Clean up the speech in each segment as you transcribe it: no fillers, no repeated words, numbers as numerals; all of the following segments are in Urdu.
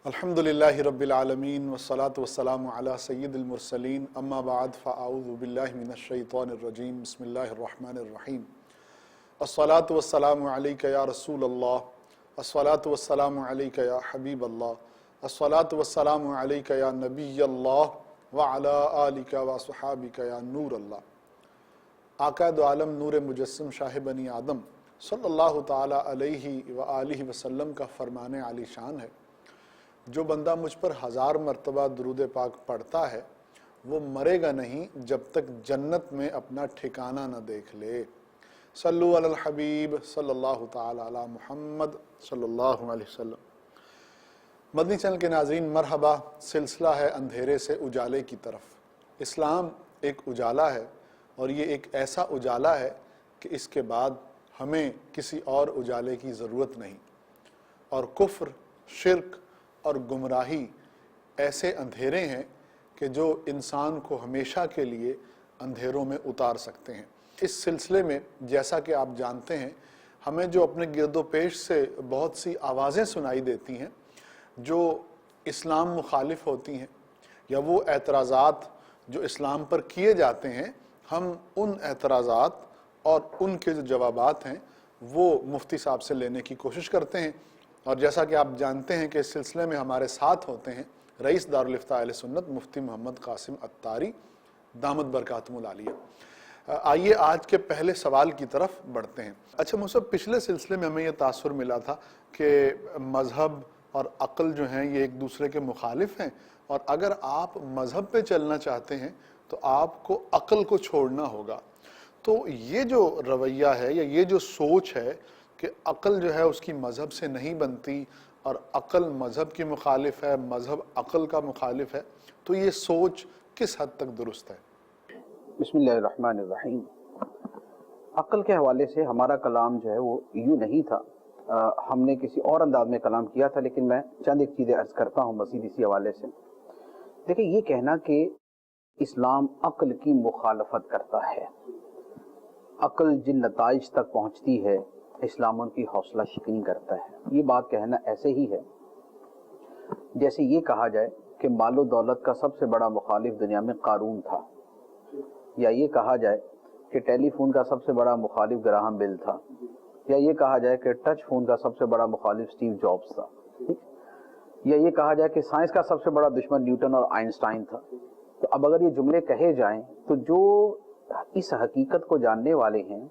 الحمدللہ رب العالمین والصلاة والسلام علی سید المرسلین اما بعد فاعوذ باللہ من الشیطان الرجیم بسم اللہ الرحمن الرحیم الصلاة والسلام علیک یا رسول اللہ الصلاة والسلام علیک یا حبیب اللہ الصلاة والسلام علیک یا نبی اللہ وعلا آلک وصحابک یا نور اللہ۔ آقا دو عالم نور مجسم شاہ بنی آدم صلی اللہ تعالیٰ علیہ وآلہ وسلم کا فرمان عالی شان ہے، جو بندہ مجھ پر 1000 مرتبہ درود پاک پڑھتا ہے وہ مرے گا نہیں جب تک جنت میں اپنا ٹھکانہ نہ دیکھ لے۔ صلو علی الحبیب صلی اللہ تعالی علی محمد صلی اللہ علیہ وسلم۔ مدنی چینل کے ناظرین مرحبا، سلسلہ ہے اندھیرے سے اجالے کی طرف۔ اسلام ایک اجالا ہے اور یہ ایک ایسا اجالا ہے کہ اس کے بعد ہمیں کسی اور اجالے کی ضرورت نہیں، اور کفر، شرک اور گمراہی ایسے اندھیرے ہیں کہ جو انسان کو ہمیشہ کے لیے اندھیروں میں اتار سکتے ہیں۔ اس سلسلے میں جیسا کہ آپ جانتے ہیں، ہمیں جو اپنے گرد و پیش سے بہت سی آوازیں سنائی دیتی ہیں جو اسلام مخالف ہوتی ہیں، یا وہ اعتراضات جو اسلام پر کیے جاتے ہیں، ہم ان اعتراضات اور ان کے جو جوابات ہیں وہ مفتی صاحب سے لینے کی کوشش کرتے ہیں۔ اور جیسا کہ آپ جانتے ہیں کہ اس سلسلے میں ہمارے ساتھ ہوتے ہیں رئیس دارالافتاء اہل سنت مفتی محمد قاسم عطاری دامت برکاتہم العالیہ۔ آئیے آج کے پہلے سوال کی طرف بڑھتے ہیں۔ اچھا مصعب، پچھلے سلسلے میں ہمیں یہ تاثر ملا تھا کہ مذہب اور عقل جو ہیں یہ ایک دوسرے کے مخالف ہیں، اور اگر آپ مذہب پہ چلنا چاہتے ہیں تو آپ کو عقل کو چھوڑنا ہوگا۔ تو یہ جو رویہ ہے یا یہ جو سوچ ہے کہ عقل جو ہے اس کی مذہب سے نہیں بنتی اور عقل مذہب کی مخالف ہے، مذہب عقل کا مخالف ہے، تو یہ سوچ کس حد تک درست ہے؟ بسم اللہ الرحمن الرحیم۔ عقل کے حوالے سے ہمارا کلام جو ہے وہ یوں نہیں تھا، ہم نے کسی اور انداز میں کلام کیا تھا، لیکن میں چند ایک چیزیں عرض کرتا ہوں مزید اسی حوالے سے۔ دیکھیں، یہ کہنا کہ اسلام عقل کی مخالفت کرتا ہے، عقل جن نتائج تک پہنچتی ہے اسلام ان کی حوصلہ شکنی کرتا ہے، یہ بات کہنا ایسے ہی ہے جیسے یہ کہا جائے کہ مال و دولت کا سب سے بڑا مخالف دنیا میں قارون تھا، یا یہ کہا جائے کہ ٹیلی فون کا سب سے بڑا مخالف گراہم بیل تھا، یا یہ کہا جائے کہ ٹچ فون کا سب سے بڑا مخالف اسٹیو جابز تھا، یا یہ کہا جائے کہ سائنس کا سب سے بڑا دشمن نیوٹن اور آئنسٹائن تھا۔ تو اب اگر یہ جملے کہے جائیں تو جو اس حقیقت کو جاننے والے ہیں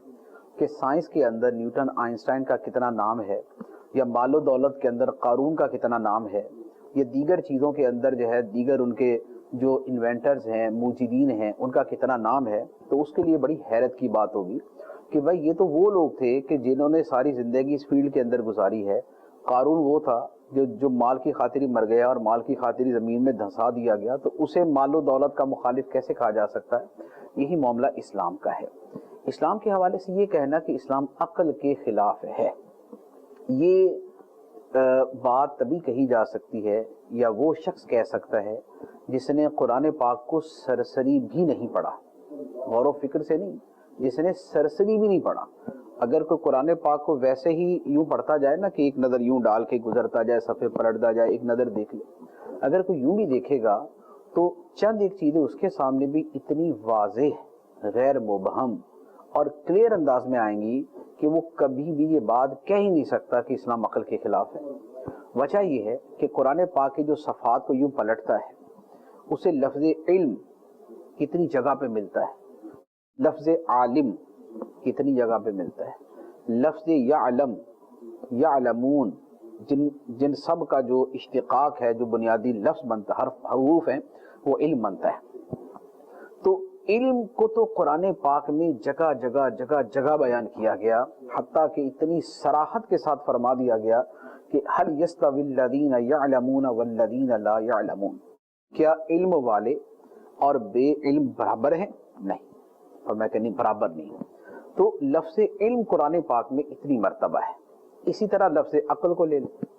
کہ سائنس کے اندر نیوٹن آئنسٹائن کا کتنا نام ہے، یا مال و دولت کے اندر قارون کا کتنا نام ہے، یا دیگر چیزوں کے اندر جو ہے دیگر ان کے جو انوینٹرز ہیں، موجدین ہیں، ان کا کتنا نام ہے، تو اس کے لیے بڑی حیرت کی بات ہوگی کہ بھائی یہ تو وہ لوگ تھے کہ جنہوں نے ساری زندگی اس فیلڈ کے اندر گزاری ہے۔ قارون وہ تھا جو مال کی خاطر مر گیا اور مال کی خاطر زمین میں دھنسا دیا گیا، تو اسے مال و دولت کا مخالف کیسے کہا جا سکتا ہے؟ یہی معاملہ اسلام کا ہے۔ اسلام کے حوالے سے یہ کہنا کہ اسلام عقل کے خلاف ہے، یہ بات تبھی کہی جا سکتی ہے یا وہ شخص کہہ سکتا ہے جس نے قرآن پاک کو سرسری بھی نہیں پڑھا، غور و فکر سے نہیں، جس نے سرسری بھی نہیں پڑھا۔ اگر کوئی قرآن پاک کو ویسے ہی یوں پڑھتا جائے نا کہ ایک نظر یوں ڈال کے گزرتا جائے، صفحے پلٹتا جائے، ایک نظر دیکھ لے، اگر کوئی یوں بھی دیکھے گا تو چند ایک چیزیں اس کے سامنے بھی اتنی واضح، غیر مبہم اور کلیئر انداز میں آئیں گی کہ وہ کبھی بھی یہ بات کہہ ہی نہیں سکتا کہ اسلام عقل کے خلاف ہے۔ وجہ یہ ہے کہ قرآن پاک کے جو صفحات کو یوں پلٹتا ہے اسے لفظ علم کتنی جگہ پہ ملتا ہے، لفظ عالم کتنی جگہ پہ ملتا ہے، لفظ یعلم، یعلمون، جن سب کا جو اشتقاق ہے، جو بنیادی لفظ بنتا ہے، حروف ہیں، وہ علم بنتا ہے۔ تو علم کو تو قرآن پاک میں جگہ جگہ جگہ جگہ بیان کیا گیا، حتیٰ کہ اتنی صراحت کے ساتھ فرما دیا گیا کہ هل يستوي الذين يعلمون والذين لا يعلمون، کیا علم والے اور بے علم برابر ہیں؟ نہیں، اور میں کہنی برابر نہیں۔ تو لفظ علم قرآن پاک میں اتنی مرتبہ ہے۔ اسی طرح لفظ عقل کو لے لیں،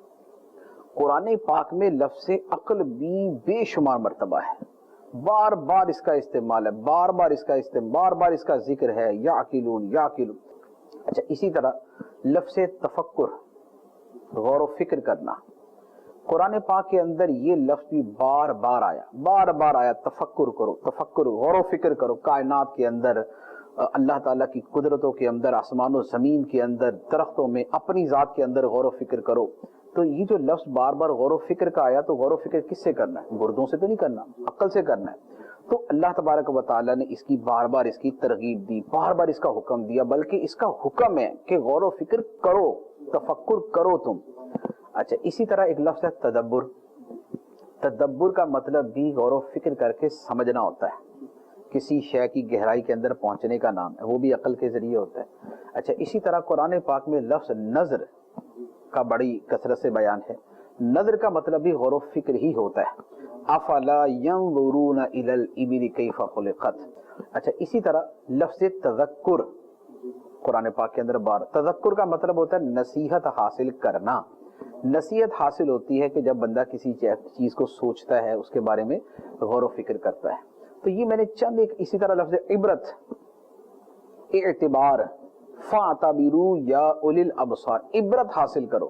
قرآن پاک میں لفظ عقل بھی بے شمار مرتبہ ہے، بار بار اس کا استعمال ہے، بار بار اس کا ذکر ہے، یعقلون یعقلون۔ اچھا، اسی طرح لفظ تفکر، غور و فکر کرنا، قرآن پاک کے اندر یہ لفظ بھی بار بار آیا تفکر کرو، غور و فکر کرو کائنات کے اندر، اللہ تعالیٰ کی قدرتوں کے اندر، آسمان و زمین کے اندر، درختوں میں، اپنی ذات کے اندر غور و فکر کرو۔ تو یہ جو لفظ بار بار غور و فکر کا آیا، تو غور و فکر کس سے کرنا ہے؟ گردوں سے تو نہیں کرنا، عقل سے کرنا ہے۔ تو اللہ تبارک و تعالیٰ نے اس کی بار بار اس کی ترغیب دی، بار بار اس کا حکم دیا، بلکہ اس کا حکم ہے کہ غور و فکر کرو، تفکر کرو تم۔ اچھا، اسی طرح ایک لفظ ہے تدبر۔ تدبر کا مطلب بھی غور و فکر کر کے سمجھنا ہوتا ہے، کسی شے کی گہرائی کے اندر پہنچنے کا نام ہے، وہ بھی عقل کے ذریعے ہوتا ہے۔ اچھا، اسی طرح قرآن پاک میں لفظ نظر کا بڑی کثرت سے بیان ہے۔ نظر کا مطلب بھی غور و فکر ہی ہوتا ہے۔ افلا ينظرون الى الابل كيف خلقت۔ اچھا، اسی طرح لفظ تذکر قرآن پاک کے اندر بار، تذکر کا مطلب ہوتا ہے نصیحت حاصل کرنا۔ نصیحت حاصل ہوتی ہے کہ جب بندہ کسی چیز کو سوچتا ہے، اس کے بارے میں غور و فکر کرتا ہے۔ تو یہ میں نے چند ایک، اسی طرح لفظ عبرت، اعتبار، فاعتبروا یا اولی الابصار، عبرت حاصل کرو۔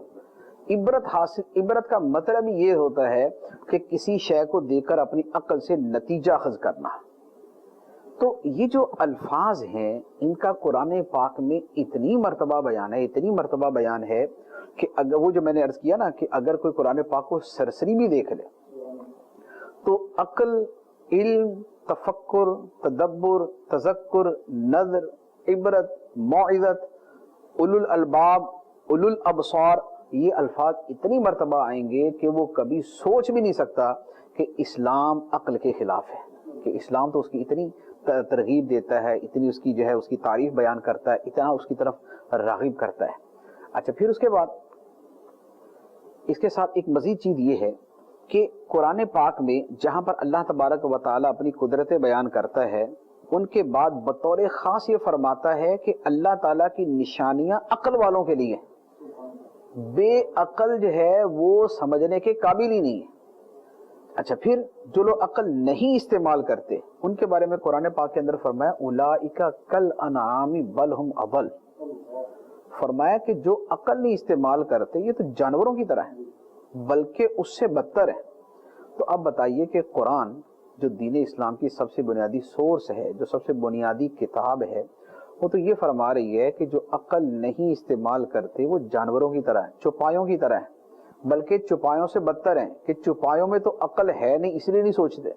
عبرت کا مطلب یہ ہوتا ہے کہ کسی شے کو دیکھ کر اپنی عقل سے نتیجہ اخذ کرنا۔ تو یہ جو الفاظ ہیں، ان کا قرآن پاک میں اتنی مرتبہ بیان ہے کہ اگر وہ جو میں نے عرض کیا نا کہ اگر کوئی قرآن پاک کو سرسری بھی دیکھ لے تو عقل، علم، تفکر، تدبر، تذکر، نظر، عبرت، موعظت، اولو الالباب، اولو الابصار، یہ الفاظ اتنی مرتبہ آئیں گے کہ وہ کبھی سوچ بھی نہیں سکتا کہ اسلام عقل کے خلاف ہے، کہ اسلام تو اس کی اتنی ترغیب دیتا ہے، اتنی اس کی جو ہے اس کی تعریف بیان کرتا ہے، اتنا اس کی طرف راغب کرتا ہے۔ اچھا، پھر اس کے بعد اس کے ساتھ ایک مزید چیز یہ ہے کہ قرآن پاک میں جہاں پر اللہ تبارک و تعالیٰ اپنی قدرتیں بیان کرتا ہے، ان کے بعد بطور خاص یہ فرماتا ہے کہ اللہ تعالیٰ کی نشانیاں عقل والوں کے لیے، بے عقل جو ہے وہ سمجھنے کے قابل ہی نہیں ہے۔ اچھا، پھر جو لوگ عقل نہیں استعمال کرتے ان کے بارے میں قرآن پاک کے اندر فرمایا اولئک کالانعام بل ہم اضل، فرمایا کہ جو عقل نہیں استعمال کرتے یہ تو جانوروں کی طرح ہیں بلکہ اس سے بدتر ہے۔ تو اب بتائیے کہ قرآن جو دین اسلام کی سب سے بنیادی سورس ہے، جو سب سے بنیادی کتاب ہے، وہ تو یہ فرما رہی ہے کہ جو عقل نہیں استعمال کرتے وہ جانوروں کی طرح ہیں، چوپایوں کی طرح ہیں، بلکہ چوپایوں سے بدتر ہیں کہ چوپایوں میں تو عقل ہے نہیں اس لیے نہیں سوچتے،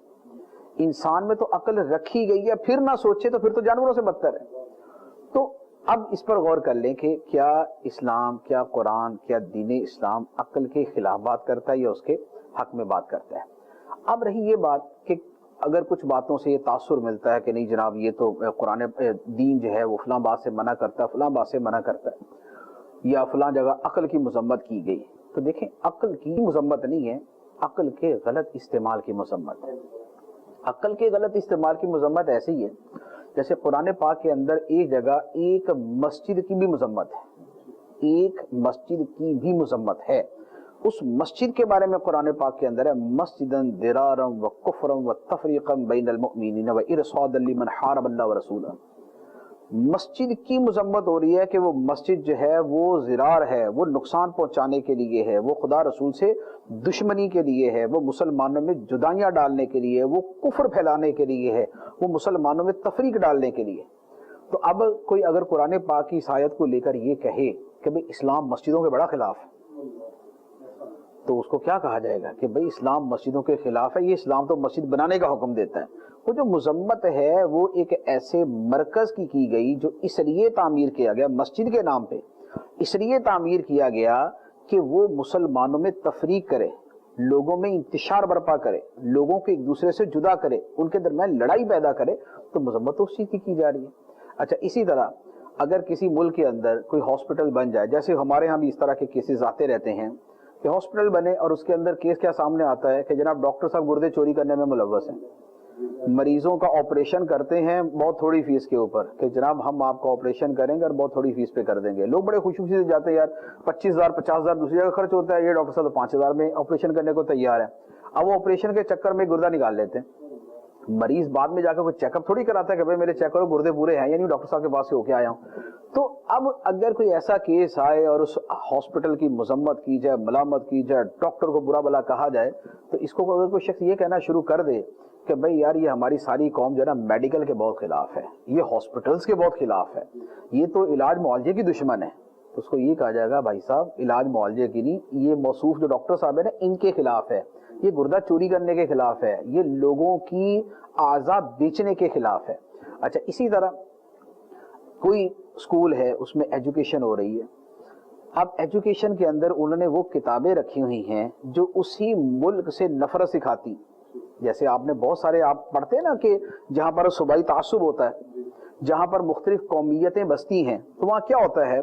انسان میں تو عقل رکھی گئی ہے پھر نہ سوچے تو پھر تو جانوروں سے بدتر ہے۔ تو اب اس پر غور کر لیں کہ کیا اسلام، کیا قرآن، کیا دین اسلام عقل کے خلاف بات کرتا ہے یا اس کے حق میں بات کرتا ہے۔ اب رہی یہ بات کہ اگر کچھ باتوں سے یہ تاثر ملتا ہے کہ نہیں جناب یہ تو قرآن دین جو ہے وہ فلاں بات سے منع کرتا ہے، فلاں بات سے منع کرتا ہے، یا فلاں جگہ عقل کی مذمت کی گئی، تو دیکھیں عقل کی مذمت نہیں ہے، عقل کے غلط استعمال کی مذمت ہے۔ عقل کے غلط استعمال کی مذمت ایسی ہے جیسے قرآن پاک کے اندر ایک جگہ ایک مسجد کی بھی مذمت ہے، ایک مسجد کی بھی مذمت ہے۔ اس مسجد کے بارے میں قرآن پاک کے اندر ہے مسجدن درارا وکفرا وتفریقا بین المؤمنین وارصادا لمن حارب اللہ ورسولہ۔ مسجد کی مذمت ہو رہی ہے کہ وہ مسجد جو ہے وہ ضرار ہے، وہ نقصان پہنچانے کے لیے ہے، وہ خدا رسول سے دشمنی کے لیے ہے، وہ مسلمانوں میں جدائیاں ڈالنے کے لیے، وہ کفر پھیلانے کے لیے ہے، وہ مسلمانوں میں تفریق ڈالنے کے لیے۔ تو اب کوئی اگر قرآن پاک کی اس آیت کو لے کر یہ کہے کہ بھئی اسلام مسجدوں کے بڑا خلاف ہے، تو اس کو کیا کہا جائے گا کہ بھئی اسلام مسجدوں کے خلاف ہے، یہ اسلام تو مسجد بنانے کا حکم دیتا ہے۔ وہ جو مذمت ہے وہ ایک ایسے مرکز کی گئی جو اس لیے تعمیر کیا گیا، مسجد کے نام پہ اس لیے تعمیر کیا گیا کہ وہ مسلمانوں میں تفریق کرے، لوگوں میں انتشار برپا کرے، لوگوں کو ایک دوسرے سے جدا کرے، ان کے درمیان لڑائی پیدا کرے، تو مذمت تو اس چیز کی جا رہی ہے۔ اچھا، اسی طرح اگر کسی ملک کے اندر کوئی ہاسپٹل بن جائے، جیسے ہمارے ہاں بھی اس طرح کے کیسز آتے رہتے ہیں کہ ہاسپٹل بنے اور اس کے اندر کیس کیا سامنے آتا ہے کہ جناب ڈاکٹر صاحب گردے چوری کرنے میں ملوث ہیں، مریضوں کا آپریشن کرتے ہیں بہت تھوڑی فیس کے اوپر کہ جناب ہم آپ کا آپریشن کریں گے اور بہت تھوڑی فیس پہ کر دیں گے، لوگ بڑے خوشی سے جاتے ہیں، یار 25,000 50,000 دوسری جگہ خرچ ہوتا ہے، یہ ڈاکٹر صاحب 5,000 میں آپریشن کرنے کو تیار ہے۔ اب وہ آپریشن کے چکر میں گردہ نکال لیتے ہیں، مریض بعد میں جا کے کوئی چیک اپ تھوڑی کراتا ہے کہ بھائی میرے چیک کرو گردے پورے ہیں یا نہیں، ڈاکٹر صاحب کے پاس سے ہو کے آیا ہوں۔ تو اب اگر کوئی ایسا کیس آئے اور اس ہاسپٹل کی مذمت کی جائے، ملامت کی جائے، ڈاکٹر کو برا بلا کہا جائے، تو اس کو اگر کوئی شخص یہ کہنا شروع کر دے کہ بھئی یار یہ ہماری ساری قوم جو ہے نا میڈیکل کے بہت خلاف ہے، یہ ہاسپٹلز کے بہت خلاف ہے، یہ تو علاج معالجے کی دشمن ہے، تو اس کو یہ کہا جائے گا بھائی صاحب علاج معالجے کی نہیں، یہ موصوف جو ڈاکٹر صاحب ہیں نا ان کے خلاف ہے، یہ گردہ چوری کرنے کے خلاف ہے، یہ لوگوں کی اعضاء بیچنے کے خلاف ہے۔ اچھا اسی طرح کوئی اسکول ہے، اس میں ایجوکیشن ہو رہی ہے، اب ایجوکیشن کے اندر انہوں نے وہ کتابیں رکھی ہوئی ہیں جو اسی ملک سے نفرت سکھاتی، جیسے آپ نے بہت سارے آپ پڑھتے ہیں نا کہ جہاں پر صوبائی تعصب ہوتا ہے، جہاں پر مختلف قومیتیں بستی ہیں، تو وہاں کیا ہوتا ہے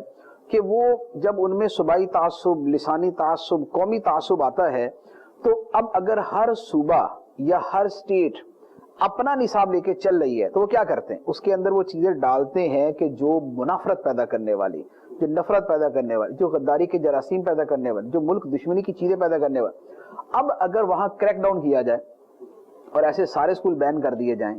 کہ وہ جب ان میں صوبائی تعصب، لسانی تعصب، قومی تعصب آتا ہے، تو اب اگر ہر صوبہ یا ہر اسٹیٹ اپنا نصاب لے کے چل رہی ہے تو وہ کیا کرتے ہیں، اس کے اندر وہ چیزیں ڈالتے ہیں کہ جو منافرت پیدا کرنے والی، جو نفرت پیدا کرنے والی، جو غداری کے جراثیم پیدا کرنے والی، جو ملک دشمنی کی چیزیں پیدا کرنے والی۔ اب اگر وہاں کریک ڈاؤن کیا جائے اور ایسے سارے اسکول بین کر دیے جائیں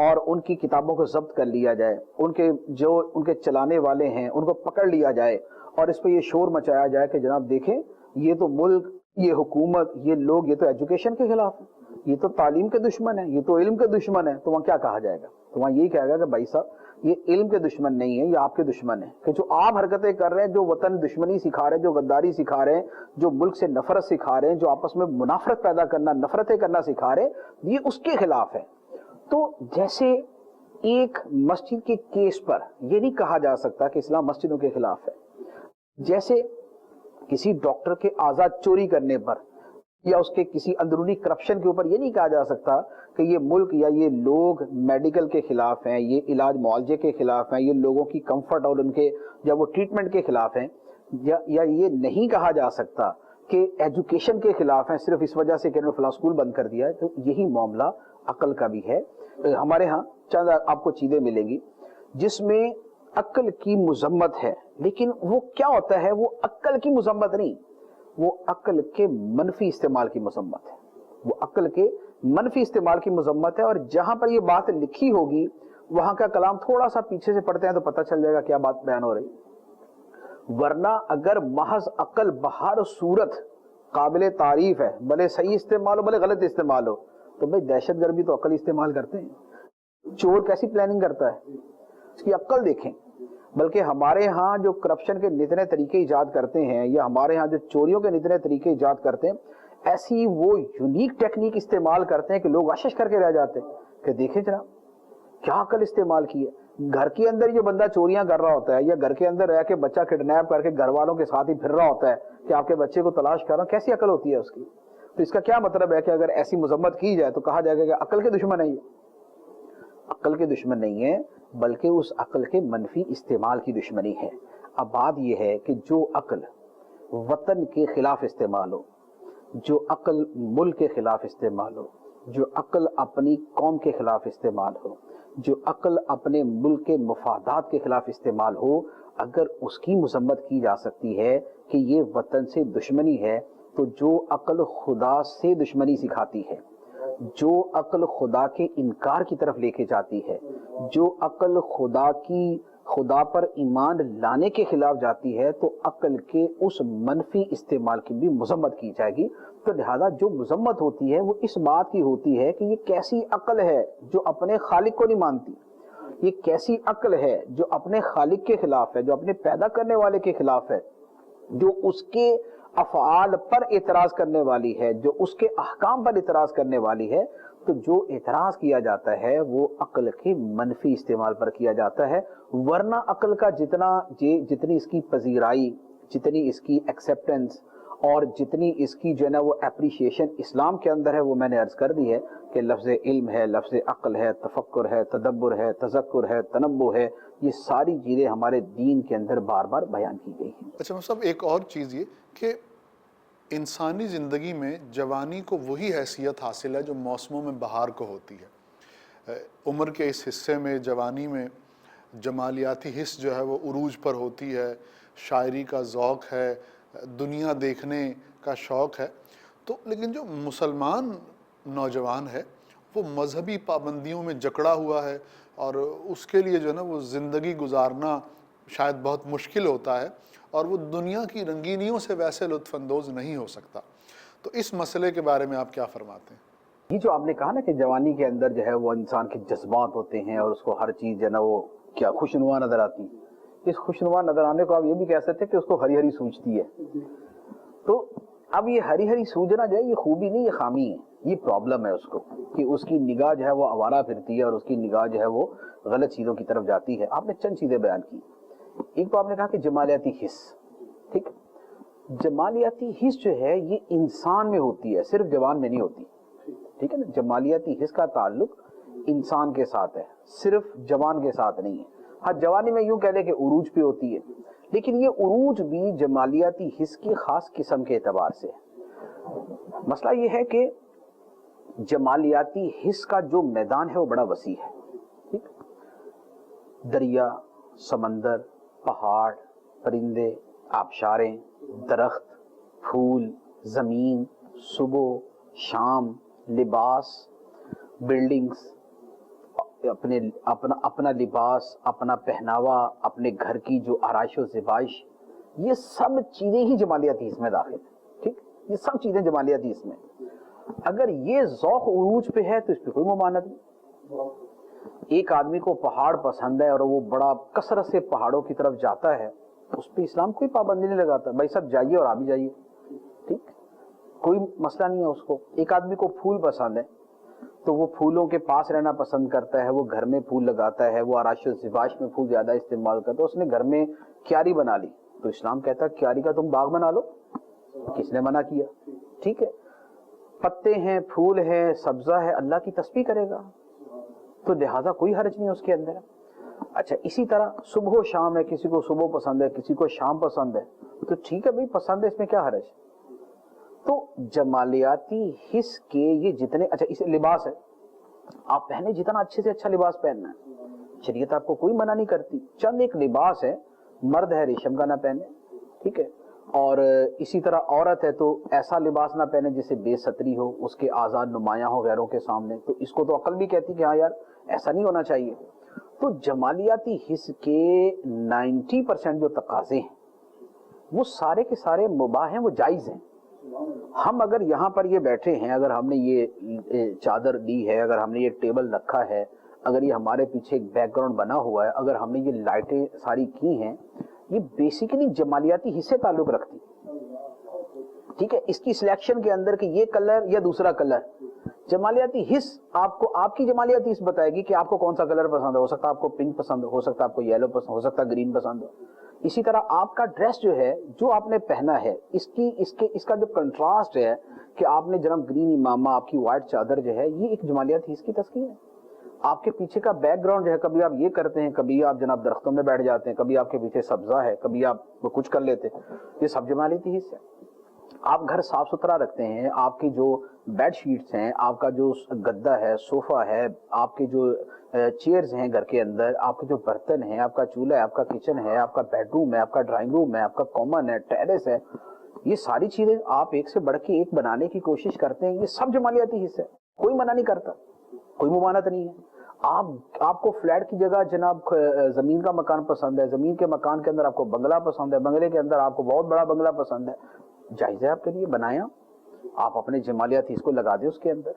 اور ان کی کتابوں کو ضبط کر لیا جائے، ان کے چلانے والے ہیں ان کو پکڑ لیا جائے اور اس پہ یہ شور مچایا جائے کہ جناب دیکھیں یہ تو ملک، یہ حکومت، یہ لوگ، یہ تو ایجوکیشن کے خلاف ہے، یہ تو تعلیم کے دشمن ہے، یہ تو علم کے دشمن ہے، تو وہاں کیا کہا جائے گا؟ تو وہاں یہی کہے گا کہ بھائی صاحب یہ علم کے دشمن نہیں ہے، یہ آپ کے دشمن ہے، کہ جو آپ حرکتیں کر رہے ہیں، جو وطن دشمنی سکھا رہے ہیں، جو غداری سکھا رہے ہیں، جو ملک سے نفرت سکھا رہے ہیں، جو آپس میں منافرت پیدا کرنا، نفرتیں کرنا سکھا رہے ہیں، یہ اس کے خلاف ہے۔ تو جیسے ایک مسجد کے کیس پر یہ نہیں کہا جا سکتا کہ اسلام مسجدوں کے خلاف ہے، جیسے کسی ڈاکٹر کے اعضاء چوری کرنے پر یا اس کے کسی اندرونی کرپشن کے اوپر یہ نہیں کہا جا سکتا کہ یہ ملک یا یہ لوگ میڈیکل کے خلاف ہیں، یہ علاج معالجے کے خلاف ہیں، یہ لوگوں کی کمفرٹ اور ان کے یا وہ ٹریٹمنٹ کے خلاف ہیں، یا یہ نہیں کہا جا سکتا کہ ایجوکیشن کے خلاف ہیں صرف اس وجہ سے کہ انہوں نے فلاں اسکول بند کر دیا ہے۔ تو یہی معاملہ عقل کا بھی ہے۔ ہمارے ہاں چند آپ کو چیزیں ملیں گی جس میں عقل کی مذمت ہے، لیکن وہ کیا ہوتا ہے، وہ عقل کی مذمت نہیں، وہ عقل کے منفی استعمال کی مذمت ہے، وہ عقل کے منفی استعمال کی مذمت ہے۔ اور جہاں پر یہ بات لکھی ہوگی وہاں کا کلام تھوڑا سا پیچھے سے پڑھتے ہیں تو پتہ چل جائے گا کیا بات بیان ہو رہی، ورنہ اگر محض عقل بہر صورت قابل تعریف ہے، بھلے صحیح استعمال ہو بھلے غلط استعمال ہو، تو بھائی دہشت گرد بھی تو عقل استعمال کرتے ہیں، چور کیسی پلاننگ کرتا ہے، اس کی عقل دیکھیں۔ بلکہ ہمارے ہاں جو کرپشن کے نتنے طریقے ایجاد کرتے ہیں یا ہمارے ہاں جو چوریوں کے نتنے طریقے ایجاد کرتے ہیں، ایسی وہ یونیک ٹیکنیک استعمال کرتے ہیں کہ لوگ آشش کر کے رہ جاتے ہیں کہ دیکھیں جناب کیا عقل استعمال کی ہے۔ گھر کے اندر جو بندہ چوریاں کر رہا ہوتا ہے یا گھر کے اندر رہ کے بچہ کڈنیپ کر کے گھر والوں کے ساتھ ہی پھر رہا ہوتا ہے کہ آپ کے بچے کو تلاش کر رہا ہوں، کیسی عقل ہوتی ہے اس کی؟ تو اس کا کیا مطلب ہے کہ اگر ایسی مذمت کی جائے تو کہا جائے گا کہ عقل کے دشمن ہے، یہ عقل کے دشمن نہیں ہے بلکہ اس عقل کے منفی استعمال کی دشمنی ہے۔ اب بات یہ ہے کہ جو عقل وطن کے خلاف استعمال ہو، جو عقل ملک کے خلاف استعمال ہو، جو عقل اپنی قوم کے خلاف استعمال ہو، جو عقل اپنے ملک کے مفادات کے خلاف استعمال ہو، اگر اس کی مذمت کی جا سکتی ہے کہ یہ وطن سے دشمنی ہے، تو جو عقل خدا سے دشمنی سکھاتی ہے، جو عقل خدا کے انکار کی طرف لے کے جاتی ہے، جو عقل خدا پر ایمان لانے کے خلاف جاتی ہے، تو عقل کے اس منفی استعمال کی بھی مذمت کی جائے گی۔ تو لہذا جو مذمت ہوتی ہے وہ اس بات کی ہوتی ہے کہ یہ کیسی عقل ہے جو اپنے خالق کو نہیں مانتی، یہ کیسی عقل ہے جو اپنے خالق کے خلاف ہے، جو اپنے پیدا کرنے والے کے خلاف ہے، جو اس کے افعال پر اعتراض کرنے والی ہے، جو اس کے احکام پر اعتراض کرنے والی ہے۔ تو جو اعتراض کیا جاتا ہے وہ عقل کے منفی استعمال پر کیا جاتا ہے، ورنہ عقل کا جتنی اس کی پذیرائی، جتنی اس کی ایکسیپٹنس اور جتنی اس کی جو ہے نا وہ اپریشیشن اسلام کے اندر ہے، وہ میں نے عرض کر دی ہے کہ لفظ علم ہے، لفظ عقل ہے، تفکر ہے، تدبر ہے، تذکر ہے، تنبہ ہے، یہ ساری چیزیں ہمارے دین کے اندر بار بار بیان کی گئی ہیں۔ اچھا صاحب ایک اور چیز یہ کہ انسانی زندگی میں جوانی کو وہی حیثیت حاصل ہے جو موسموں میں بہار کو ہوتی ہے۔ عمر کے اس حصے میں جوانی میں جمالیاتی حس جو ہے وہ عروج پر ہوتی ہے، شاعری کا ذوق ہے، دنیا دیکھنے کا شوق ہے۔ تو لیکن جو مسلمان نوجوان ہے وہ مذہبی پابندیوں میں جکڑا ہوا ہے اور اس کے لیے جو ہے نا وہ زندگی گزارنا شاید بہت مشکل ہوتا ہے اور وہ دنیا کی رنگینیوں سے ویسے لطف اندوز نہیں ہو سکتا. تو اس مسئلے کے بارے میں آپ کیا فرماتے ہیں؟ یہ جو آپ نے کہا نا کہ جوانی کے اندر جو ہے وہ انسان کے جذبات ہوتے ہیں اور اس کو ہر چیز جو ہے نا وہ کیا خوشنما نظر آتی ہے. اس خوشنما نظر آنے کو آپ یہ بھی کہہ سکتے ہیں کہ اس کو ہری ہری سوجتی ہے. تو اب یہ ہری ہری سوجنا جو ہے یہ خوبی نہیں، یہ خامی ہے، یہ پرابلم ہے اس کو کہ اس کی نگاہ جو ہے وہ آوارہ پھرتی ہے اور اس کی نگاہ جو ہے وہ غلط چیزوں کی طرف جاتی ہے. آپ نے چند چیزیں بیان کی. ایک تو آپ نے کہا کہ جمالیاتی حس. ٹھیک، جمالیاتی حس جو ہے یہ انسان میں ہوتی ہے، صرف جوان میں نہیں ہوتی. ٹھیک ہے نا، جمالیاتی حس کا تعلق انسان کے ساتھ ہے، صرف جوان کے ساتھ نہیں ہے. ہاں جوانی میں یوں کہہ لیں کہ عروج پہ ہوتی ہے، لیکن یہ عروج بھی جمالیاتی حس کی خاص قسم کے اعتبار سے ہے. مسئلہ یہ ہے کہ جمالیاتی حس کا جو میدان ہے وہ بڑا وسیع ہے. ٹھیک، دریا، سمندر، پہاڑ، پرندے، آبشاریں، درخت، پھول، زمین، صبح، شام، لباس، بلڈنگز، اپنا لباس، اپنا پہناوا، اپنے گھر کی جو آرائش و زیبائش، یہ سب چیزیں ہی جمالیاتی حس میں داخل ہیں. ٹھیک، یہ سب چیزیں جمالیاتی حس میں. اگر یہ ذوق عروج پہ ہے تو اس پہ کوئی ممانعت نہیں. ایک آدمی کو پہاڑ پسند ہے اور وہ بڑا کثرت سے پہاڑوں کی طرف جاتا ہے، اس پہ اسلام کوئی پابندی نہیں لگاتا. بھائی سب جائیے اور آپ بھی جائیے، ٹھیک، کوئی مسئلہ نہیں ہے اس کو. ایک آدمی کو پھول پسند ہے تو وہ پھولوں کے پاس رہنا پسند کرتا ہے، وہ گھر میں پھول لگاتا ہے، وہ آرائش و زیبائش میں پھول زیادہ استعمال کرتا ہے. اس نے گھر میں کیاری بنا لی تو اسلام کہتا ہے کیاری کا تم باغ بنا لو. کس نے منع کیا؟ ٹھیک ہے، پتے ہیں، پھول ہے، سبزہ ہے، اللہ کی تسبیح کرے گا تو لہٰذا کوئی حرج نہیں اس کے اندر. اچھا، اسی طرح صبح و شام ہے، کسی کو صبح پسند ہے، کسی کو شام پسند ہے، تو ٹھیک ہے بھائی، پسند ہے، اس میں کیا حرج. تو جمالیاتی حس کے یہ جتنے، اچھا اسے لباس ہے، آپ پہنے جتنا اچھے سے اچھا لباس پہننا ہے، شریعت آپ کو کوئی منع نہیں کرتی. چند ایک لباس ہے، مرد ہے ریشم کا نہ پہنے، ٹھیک ہے، اور اسی طرح عورت ہے تو ایسا لباس نہ پہنے جس سے بے ستری ہو، اس کے آزاد نمایاں ہو غیروں کے سامنے. تو اس کو تو عقل بھی کہتی کہ ہاں یار ایسا نہیں ہونا چاہیے. تو جمالیاتی حس کے 90% جو تقاضے ہیں وہ سارے کے سارے مباح ہیں، وہ جائز ہیں. ہم اگر یہاں پر یہ بیٹھے ہیں، اگر ہم نے یہ چادر لی ہے، اگر ہم نے یہ ٹیبل رکھا ہے، اگر یہ ہمارے پیچھے ایک بیک گراؤنڈ بنا ہوا ہے، اگر ہم نے یہ لائٹیں ساری کی ہیں، یہ بیسیکلی جمالیاتی حس سے تعلق رکھتی. ٹھیک ہے، اس کی سلیکشن کے اندر کہ یہ کلر یا دوسرا کلر، جمالیاتی حس آپ کو، آپ کی جمالیاتی حس بتائے گی کہ آپ کو کون سا کلر پسند ہے. ہو سکتا ہے آپ کو پنک پسند ہو سکتا ہے آپ کو یلو پسند ہو سکتا ہے گرین پسند ہو. اسی طرح آپ کا ڈریس جو ہے، جو آپ نے پہنا ہے، اس کا جو کنٹراسٹ ہے کہ آپ نے جناب گرین امامہ، آپ کی وائٹ چادر جو ہے، یہ ایک جمالیاتی حس کی تسکین ہے. آپ کے پیچھے کا بیک گراؤنڈ جو ہے، کبھی آپ یہ کرتے ہیں، کبھی آپ جناب درختوں میں بیٹھ جاتے ہیں، کبھی آپ کے پیچھے سبزہ ہے، کبھی آپ کچھ کر لیتے ہیں، یہ سب جمالیاتی حس ہے. آپ گھر صاف ستھرا رکھتے ہیں، آپ کی جو بیڈ شیٹس ہیں، آپ کا جو گدا ہے، صوفہ ہے، آپ کے جو چیئرز ہیں گھر کے اندر، آپ کے جو برتن ہیں، آپ کا چولہا ہے، آپ کا کچن ہے، آپ کا بیڈ روم ہے، آپ کا ڈرائنگ روم ہے، آپ کا کامن ہے، ٹیرس ہے، یہ ساری چیزیں آپ ایک سے بڑھ کے ایک بنانے کی کوشش کرتے ہیں، یہ سب جمالیاتی حصہ ہے. کوئی منع نہیں کرتا، کوئی ممانعت نہیں ہے. آپ کو فلیٹ کی جگہ جناب زمین کا مکان پسند ہے، زمین کے مکان کے اندر آپ کو بنگلہ پسند ہے، بنگلے کے اندر آپ کو بہت بڑا بنگلہ پسند ہے، جائز ہے آپ کے لیے، بنایا. آپ اپنے جمالیاتی اس کو لگا دیں اس کے اندر.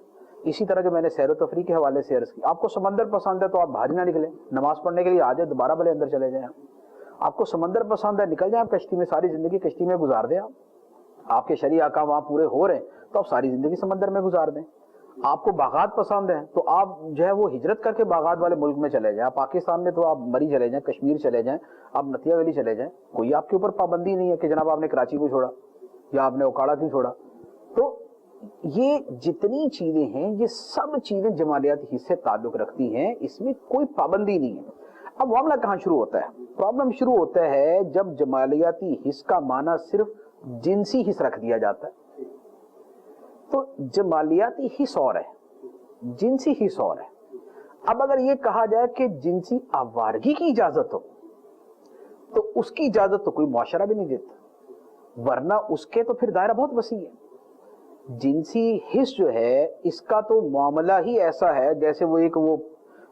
اسی طرح جو میں نے سیر و تفریح کے حوالے سے عرض کی، آپ کو سمندر پسند ہے تو آپ باہر نہ نکلیں، نماز پڑھنے کے لیے آ جائیں، دوبارہ بھلے اندر چلے جائیں. آپ کو سمندر پسند ہے، نکل جائیں کشتی میں، ساری زندگی کشتی میں گزار دیں. آپ کے شرعی احکام وہاں پورے ہو رہے ہیں تو آپ ساری زندگی سمندر میں گزار دیں. آپ کو باغات پسند ہیں تو آپ جو ہے وہ ہجرت کر کے باغات والے ملک میں چلے جائیں. آپ پاکستان میں تو آپ مری چلے جائیں، کشمیر چلے جائیں، آپ نتیا ویلی چلے جائیں، کوئی آپ کے اوپر پابندی نہیں ہے کہ جناب آپ نے کراچی کو چھوڑا یا آپ نے اوکاڑا کیوں چھوڑا. تو یہ جتنی چیزیں ہیں یہ سب چیزیں جمالیاتی حس سے تعلق رکھتی ہیں، اس میں کوئی پابندی نہیں ہے. اب معاملہ کہاں شروع ہوتا ہے؟ پرابلم شروع ہوتا ہے جب جمالیاتی حس کا معنی صرف جنسی حس رکھ دیا جاتا ہے. تو جمالیاتی حس اور ہے، جنسی حس اور ہے. اب اگر یہ کہا جائے کہ جنسی آوارگی کی اجازت ہو تو اس کی اجازت تو کوئی معاشرہ بھی نہیں دیتا، ورنہ اس کے تو پھر دائرہ بہت وسیع ہے. جنسی حس جو ہے اس کا تو معاملہ ہی ایسا ہے جیسے وہ ایک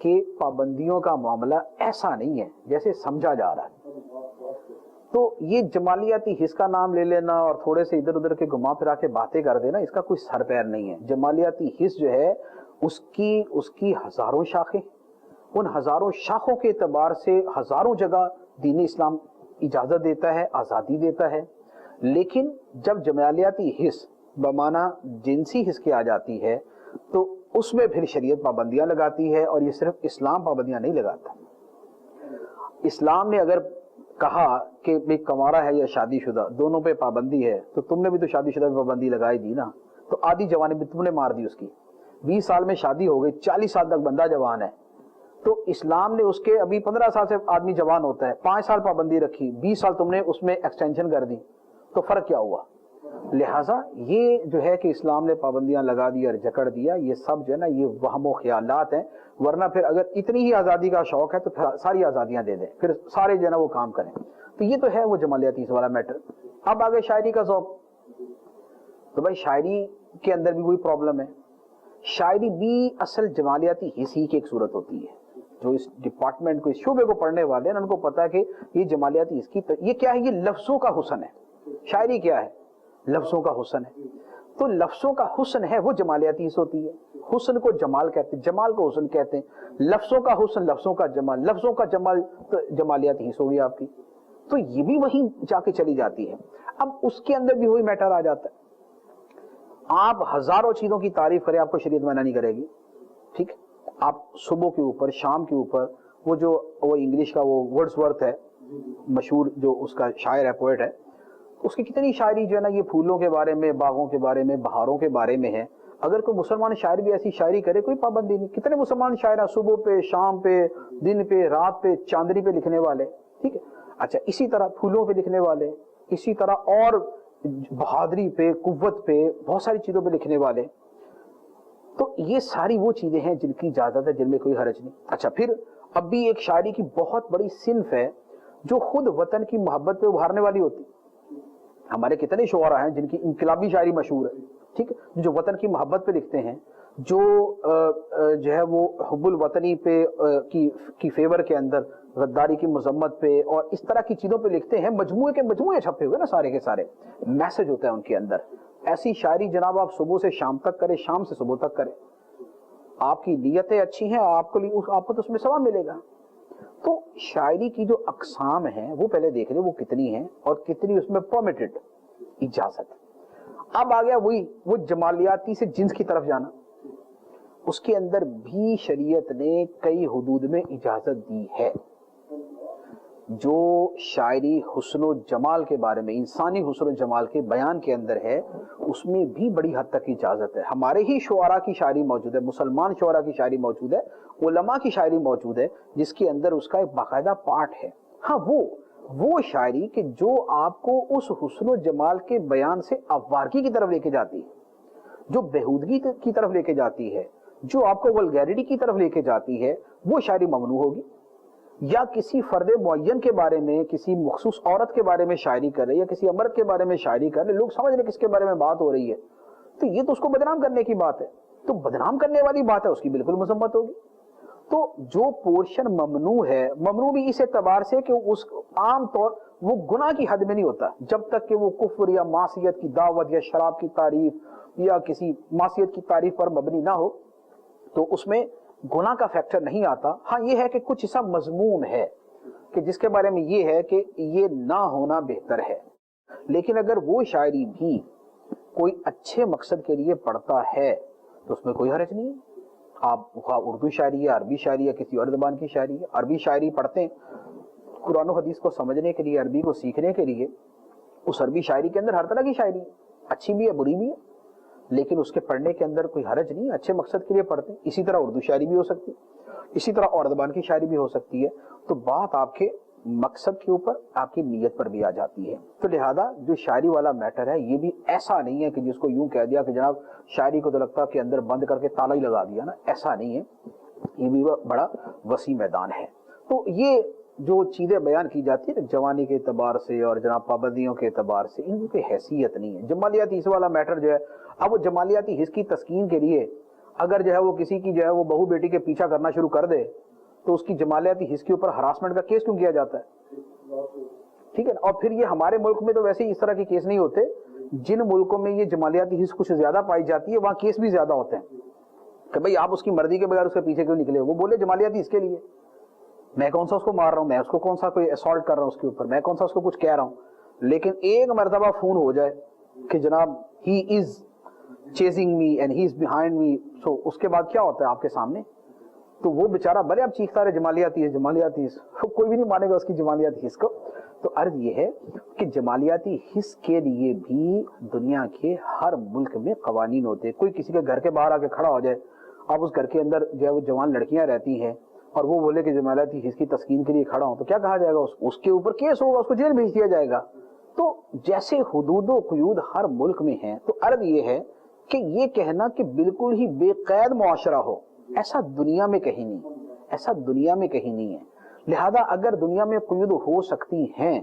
کہ پابندیوں کا معاملہ ایسا نہیں ہے جیسے سمجھا جا رہا ہے. تو یہ جمالیاتی حس کا نام لے لینا اور تھوڑے سے ادھر ادھر کے گھما پھرا کے باتیں کر دینا، اس کا کوئی سر پیر نہیں ہے. جمالیاتی حس جو ہے اس کی ہزاروں شاخیں، ان ہزاروں شاخوں کے اعتبار سے ہزاروں جگہ دین اسلام اجازت دیتا ہے، آزادی دیتا ہے. لیکن جب جمالیاتی حس بمعنی جنسی حس کی آ جاتی ہے تو اس میں پھر شریعت پابندیاں لگاتی ہے، اور یہ صرف اسلام پابندیاں نہیں لگاتا. اسلام نے اگر کہا کہ بھئی کنوارا ہے یا شادی شدہ دونوں پہ پابندی ہے، تو تم نے بھی تو شادی شدہ پہ پابندی لگائی دی نا. تو آدھی جوانی بھی تم نے مار دی اس کی. 20 سال میں شادی ہو گئی، 40 سال تک بندہ جوان ہے، تو اسلام نے اس کے ابھی 15 سال سے آدمی جوان ہوتا ہے، 5 سال پابندی رکھی، 20 سال تم نے اس میں ایکسٹینشن کر دی، تو فرق کیا ہوا؟ لہٰذا یہ جو ہے کہ اسلام نے پابندیاں لگا دی اور جکڑ دیا، یہ سب جو ہے نا یہ وہم و خیالات ہیں. ورنہ پھر اگر اتنی ہی آزادی کا شوق ہے تو پھر ساری آزادیاں دے دیں، پھر سارے جو ہے نا وہ کام کریں. تو یہ تو ہے وہ جمالیاتی اس والا میٹر. اب آگے شاعری کا ذوق. تو بھائی شاعری کے اندر بھی کوئی پرابلم ہے. شاعری بھی اصل جمالیاتی حس ہی کی ایک صورت ہوتی ہے. جو اس ڈپارٹمنٹ کو، اس شعبے کو پڑھنے والے ہیں ان کو پتا ہے کہ یہ جمالیاتی حس کی یہ کیا ہے، یہ لفظوں کا حسن ہے. شاعری کیا ہے؟ لفظوں کا حسن ہے. تو لفظوں کا حسن ہے وہ جمالیاتی حس ہوتی ہے. حسن کو جمال کہتے ہیں، جمال کو حسن کہتے ہیں. لفظوں کا حسن، لفظوں کا جمال، لفظوں کا جمال تو جمالیاتی حس ہوگی آپ کی. تو یہ بھی وہیں جا کے چلی جاتی ہے. اب اس کے اندر بھی وہی میٹر آ جاتا ہے. آپ ہزاروں چیزوں کی تعریف کریں، آپ کو شریعت منع نہیں کرے گی. ٹھیک، آپ صبح کے اوپر، شام کے اوپر وہ انگلش کا وہ ورڈز ہے مشہور، جو اس کا شاعر ہے، پوئٹ ہے، اس کی کتنی شاعری جو ہے نا یہ پھولوں کے بارے میں، باغوں کے بارے میں، بہاروں کے بارے میں ہے. اگر کوئی مسلمان شاعر بھی ایسی شاعری کرے کوئی پابندی نہیں. کتنے مسلمان شاعر ہیں صبح پہ، شام پہ، دن پہ، رات پہ، چاندنی پہ لکھنے والے. ٹھیک ہے، اچھا اسی طرح پھولوں پہ لکھنے والے، اسی طرح اور بہادری پہ، قوت پہ، بہت ساری چیزوں پہ لکھنے والے. تو یہ ساری وہ چیزیں ہیں جن کی اجازت ہے، جن میں کوئی حرج نہیں. اچھا پھر اب بھی ایک شاعری کی بہت بڑی صنف ہے جو خود وطن کی محبت پہ ابھارنے والی ہوتی. ہمارے کتنے شعراء ہیں جن کی انقلابی شاعری مشہور ہے. ٹھیک ہے، جو وطن کی محبت پہ لکھتے ہیں، جو ہے وہ حب الوطنی پہ کی فیور کے اندر غداری کی مذمت پہ اور اس طرح کی چیزوں پہ لکھتے ہیں. مجموعے کے مجموعے چھپے ہوئے نا، سارے کے سارے میسج ہوتا ہے ان کے اندر. ایسی شاعری جناب آپ صبح سے شام تک کریں، شام سے صبح تک کریں، آپ کی نیتیں اچھی ہیں، آپ کو تو اس میں ثواب ملے گا. تو شاعری کی جو اقسام ہیں وہ پہلے دیکھ لیں وہ کتنی ہیں اور کتنی اس میں پرمیٹڈ، اجازت. اب آ گیا وہ جمالیاتی سے جنس کی طرف جانا. اس کے اندر بھی شریعت نے کئی حدود میں اجازت دی ہے. جو شاعری حسن و جمال کے بارے میں، انسانی حسن و جمال کے بیان کے اندر ہے، اس میں بھی بڑی حد تک اجازت ہے. ہمارے ہی شعراء کی شاعری موجود ہے، مسلمان شعراء کی شاعری موجود ہے، علماء کی شاعری موجود ہے جس کے اندر اس کا ایک باقاعدہ پارٹ ہے. ہاں وہ شاعری کہ جو آپ کو اس حسن و جمال کے بیان سے افوارگی کی طرف لے کے جاتی ہے، جو بےہودگی کی طرف لے کے جاتی ہے، جو آپ کو ولگیرٹی کی طرف لے کے جاتی ہے، وہ شاعری ممنوع ہوگی. یا کسی فرد معین کے بارے میں، کسی مخصوص عورت کے بارے میں شاعری کر رہے یا کسی مرد کے بارے میں شاعری کر رہے، لوگ سمجھ رہے کس کے بارے میں بات ہو رہی ہے، تو یہ تو اس کو بدنام کرنے کی بات ہے. تو بدنام کرنے والی بات ہے، اس کی بالکل مذمت ہوگی. تو جو پورشن ممنوع ہے، ممنوع بھی اس اعتبار سے کہ اس عام طور وہ گناہ کی حد میں نہیں ہوتا جب تک کہ وہ کفر یا معصیت کی دعوت یا شراب کی تعریف یا کسی معصیت کی تعریف پر مبنی نہ ہو، تو اس میں گناہ کا فیکٹر نہیں آتا. ہاں یہ ہے کہ کچھ ایسا مضموم ہے کہ جس کے بارے میں یہ ہے کہ یہ نہ ہونا بہتر ہے. لیکن اگر وہ شاعری بھی کوئی اچھے مقصد کے لیے پڑھتا ہے تو اس میں کوئی حرج نہیں. آپ اردو شاعری ہے، عربی شاعری ہے، کسی اور زبان کی شاعری ہے. عربی شاعری پڑھتے ہیں قرآن و حدیث کو سمجھنے کے لیے، عربی کو سیکھنے کے لیے. اس عربی شاعری کے اندر ہر طرح کی شاعری ہے، اچھی بھی ہے، بری بھی ہے، لیکن اس کے پڑھنے کے اندر کوئی حرج نہیں، اچھے مقصد کے لیے پڑھتے ہیں. اسی طرح اردو شاعری بھی ہو سکتی ہے، اسی طرح اور زبان کی شاعری بھی ہو سکتی ہے. تو بات آپ کے مقصد کے اوپر، آپ کی نیت پر بھی آ جاتی ہے. تو لہذا جو شاعری والا میٹر ہے یہ بھی ایسا نہیں ہے کہ جس کو یوں کہہ دیا کہ جناب شاعری کو تو لگتا کہ اندر بند کر کے تالا ہی لگا دیا نا، ایسا نہیں ہے. یہ بھی بڑا وسیع میدان ہے. تو یہ جو چیزیں بیان کی جاتی ہے جوانی کے اعتبار سے اور جناب پابندیوں کے اعتبار سے، ان کی حیثیت نہیں ہے. جمالیاتی حس والا میٹر جو ہے، اب وہ جمالیاتی حس کی تسکین کے لیے اگر جو ہے وہ کسی کی جو ہے وہ بہو بیٹی کے پیچھا کرنا شروع کر دے تو اس کی جمالیاتی حص کے اوپر ہراسمنٹ کا کیس کیوں کیا جاتا ہے؟ ٹھیک ہے نا. اور پھر یہ ہمارے ملک میں تو ویسے ہی اس طرح کے کیس نہیں ہوتے. جن ملکوں میں یہ جمالیاتی حص کچھ زیادہ پائی جاتی ہے وہاں کیس بھی زیادہ ہوتے ہیں کہ بھئی آپ اس کی مرضی کے بغیر اس کے پیچھے کیوں نکلے. وہ بولے جمالیاتی اس کے لیے، میں کون سا اس کو مار رہا ہوں، میں اس کو کون سا کوئی اسالٹ کر رہا ہوں اس کے اوپر، میں کون سا اس کو کچھ کہہ رہا ہوں. لیکن ایک مرتبہ فون ہو جائے کہ جناب he is chasing me and he is behind me, so اس کے بعد کیا ہوتا ہے آپ کے سامنے؟ تو وہ بیچارہ بھلے آپ چیختا رہے جمالیاتی ہے جمالیاتی حص، کوئی بھی نہیں مانے گا اس کی جمالیاتی حص کو. تو عرض یہ ہے کہ جمالیاتی حص کے لیے بھی دنیا کے ہر ملک میں قوانین ہوتے ہیں. کوئی کسی کے گھر کے باہر آ کے کھڑا ہو جائے، آپ اس گھر کے اندر جو ہے وہ جوان لڑکیاں رہتی ہیں اور وہ بولے کہ جمالیاتی حص کی تسکین کے لیے کھڑا ہوں، تو کیا کہا جائے گا؟ اس کے اوپر کیس ہوگا، اس کو جیل بھیج دیا جائے گا. تو جیسے حدود و قیود ہر ملک میں ہیں، تو عرض یہ ہے کہ یہ کہنا کہ بالکل ہی بے قید معاشرہ ہو، ایسا دنیا میں کہیں نہیں، ایسا دنیا میں کہیں نہیں ہے. لہذا اگر دنیا میں قیود ہو سکتی ہیں،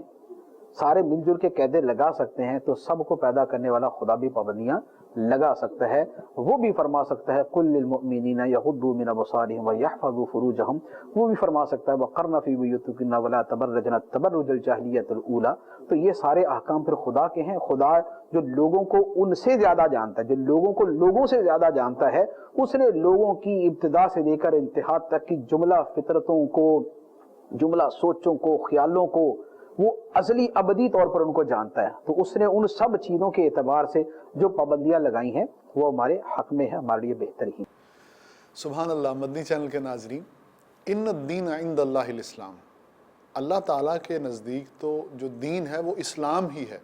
سارے مل جل کے قیدیں لگا سکتے ہیں، تو سب کو پیدا کرنے والا خدا بھی پابندیاں لگا سکتا ہے. وہ بھی فرما سکتا ہے قل للمؤمنین یغضوا من ابصارهم ویحفظوا فروجهم، وہ بھی فرما سکتا ہے وقرن فی بیوتکن ولا تبرجن تبرج الجاہلیۃ الاولی. تو یہ سارے احکام پھر خدا کے ہیں. خدا جو لوگوں کو ان سے زیادہ جانتا ہے، جو لوگوں کو لوگوں سے زیادہ جانتا ہے، اس نے لوگوں کی ابتدا سے لے کر انتہا تک کی جملہ فطرتوں کو، جملہ سوچوں کو، خیالوں کو وہ ازلی ابدی طور پر ان کو جانتا ہے. تو اس نے ان سب چیزوں کے اعتبار سے جو پابندیاں لگائی ہیں وہ ہمارے حق میں ہے، ہمارے لیے بہتر ہی. سبحان اللہ. مدنی چینل کے ناظرین، ان الدین عند اللہ الاسلام، اللہ تعالیٰ کے نزدیک تو جو دین ہے وہ اسلام ہی ہے.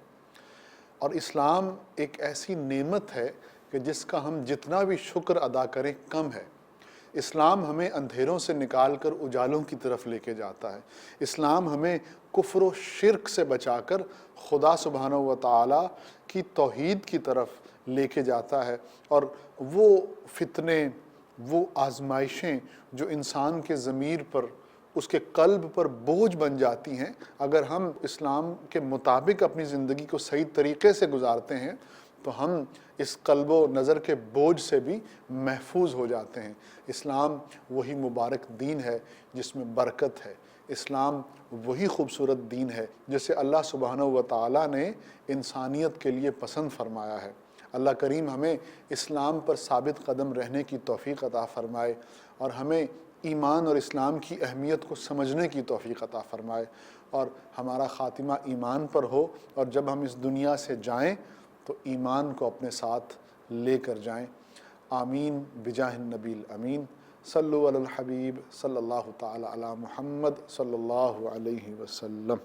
اور اسلام ایک ایسی نعمت ہے کہ جس کا ہم جتنا بھی شکر ادا کریں کم ہے. اسلام ہمیں اندھیروں سے نکال کر اجالوں کی طرف لے کے جاتا ہے. اسلام ہمیں کفر و شرک سے بچا کر خدا سبحانہ و تعالیٰ کی توحید کی طرف لے کے جاتا ہے. اور وہ فتنے، وہ آزمائشیں جو انسان کے ضمیر پر، اس کے قلب پر بوجھ بن جاتی ہیں، اگر ہم اسلام کے مطابق اپنی زندگی کو صحیح طریقے سے گزارتے ہیں تو ہم اس قلب و نظر کے بوجھ سے بھی محفوظ ہو جاتے ہیں. اسلام وہی مبارک دین ہے جس میں برکت ہے. اسلام وہی خوبصورت دین ہے جسے اللہ سبحانہ و تعالیٰ نے انسانیت کے لیے پسند فرمایا ہے. اللہ کریم ہمیں اسلام پر ثابت قدم رہنے کی توفیق عطا فرمائے اور ہمیں ایمان اور اسلام کی اہمیت کو سمجھنے کی توفیق عطا فرمائے اور ہمارا خاتمہ ایمان پر ہو، اور جب ہم اس دنیا سے جائیں تو ایمان کو اپنے ساتھ لے کر جائیں. آمین بجاہ النبی الامین. صلو علی الحبیب صلی اللہ تعالی علی محمد صلی اللہ علیہ وسلم.